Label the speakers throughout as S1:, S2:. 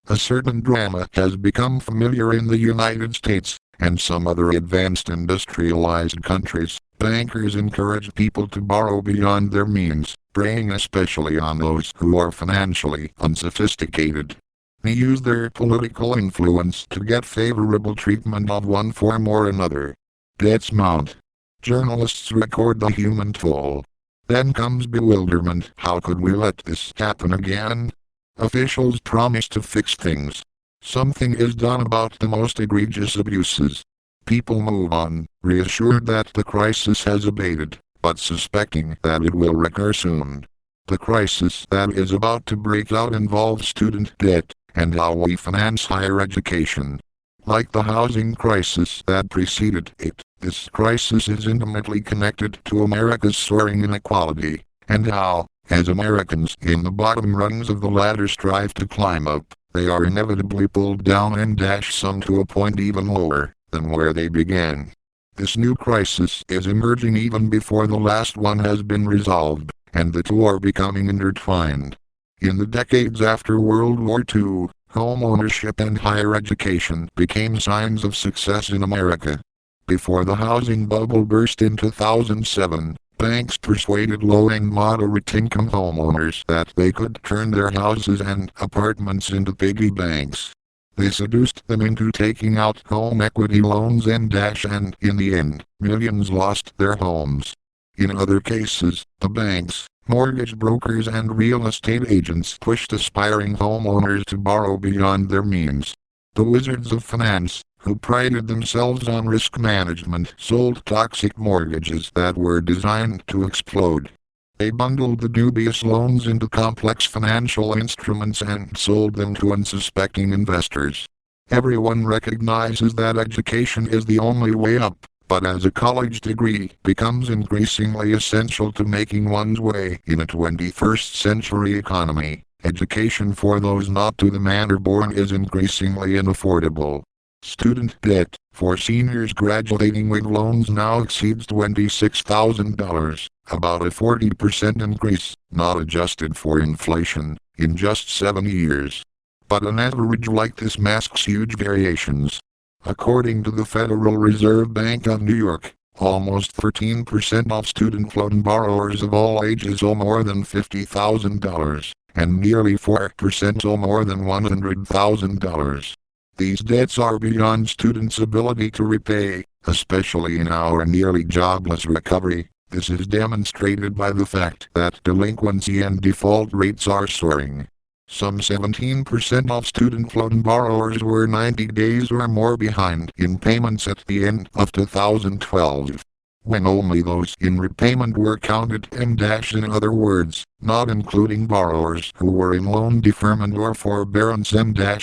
S1: A certain drama has become familiar in the United States and some other advanced industrialized countries. Bankers encourage people to borrow beyond their means, preying especially on those who are financially unsophisticated. They use their political influence to get favorable treatment of one form or another. Debts mount. Journalists record the human toll. Then comes bewilderment. How could we let this happen again? Officials promise to fix things. Something is done about the most egregious abuses. People move on, reassured that the crisis has abated, but suspecting that it will recur soon. The crisis that is about to break out involves student debt and how we finance higher education. Like the housing crisis that preceded it, this crisis is intimately connected to America's soaring inequality, and how, as Americans in the bottom rungs of the ladder strive to climb up, they are inevitably pulled down and dash some to a point even lower than where they began. This new crisis is emerging even before the last one has been resolved, and the two are becoming intertwined. In the decades after World War II, home ownership and higher education became signs of success in America. Before the housing bubble burst in 2007, banks persuaded low and moderate-income homeowners that they could turn their houses and apartments into piggy banks. They seduced them into taking out home equity loans and in the end, millions lost their homes. In other cases, the banks, mortgage brokers and real estate agents pushed aspiring homeowners to borrow beyond their means. The wizards of finance, who prided themselves on risk management, sold toxic mortgages that were designed to explode. They bundled the dubious loans into complex financial instruments and sold them to unsuspecting investors. Everyone recognizes that education is the only way up, but as a college degree becomes increasingly essential to making one's way in a 21st century economy, education for those not to the manor born is increasingly unaffordable. Student debt for seniors graduating with loans now exceeds $26,000, about a 40% increase, not adjusted for inflation, in just 7 years. But an average like this masks huge variations. According to the Federal Reserve Bank of New York, almost 13% of student loan borrowers of all ages owe more than $50,000, and nearly 4% owe more than $100,000. These debts are beyond students' ability to repay, especially in our nearly jobless recovery. This is demonstrated by the fact that delinquency and default rates are soaring. Some 17% of student loan borrowers were 90 days or more behind in payments at the end of 2012. When only those in repayment were counted in other words, not including borrowers who were in loan deferment or forbearance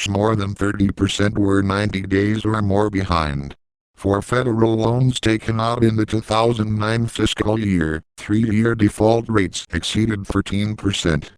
S1: more than 30% were 90 days or more behind. For federal loans taken out in the 2009 fiscal year, 3-year default rates exceeded 13%.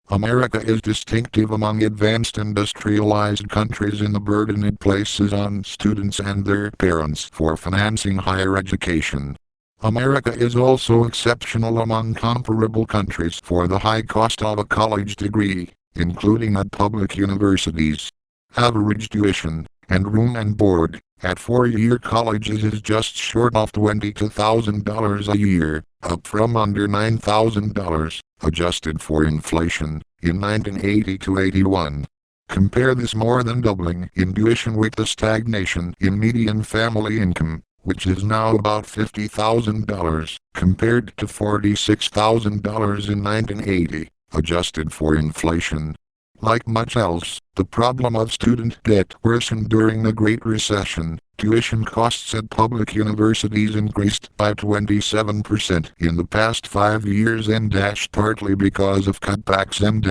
S1: America is distinctive among advanced industrialized countries in the burden it places on students and their parents for financing higher education. America is also exceptional among comparable countries for the high cost of a college degree, including at public universities. Average tuition, and room and board, at 4-year colleges is just short of $22,000 a year, up from under $9,000, adjusted for inflation, in 1980 to 81. Compare this more than doubling in tuition with the stagnation in median family income, which is now about $50,000, compared to $46,000 in 1980, adjusted for inflation. Like much else, the problem of student debt worsened during the Great Recession. Tuition costs at public universities increased by 27% in the past 5 years and partly because of cutbacks and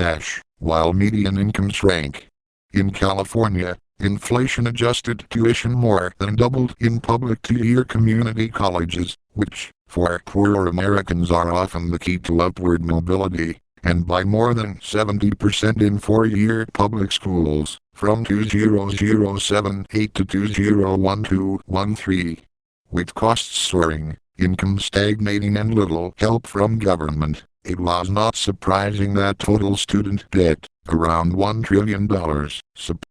S1: while median income shrank. In California, inflation-adjusted tuition more than doubled in public 2-year community colleges, which, for poorer Americans, are often the key to upward mobility, and by more than 70% in 4-year public schools, from 2007-8 to 2012-13. With costs soaring, income stagnating and little help from government, it was not surprising that total student debt, around $1 trillion,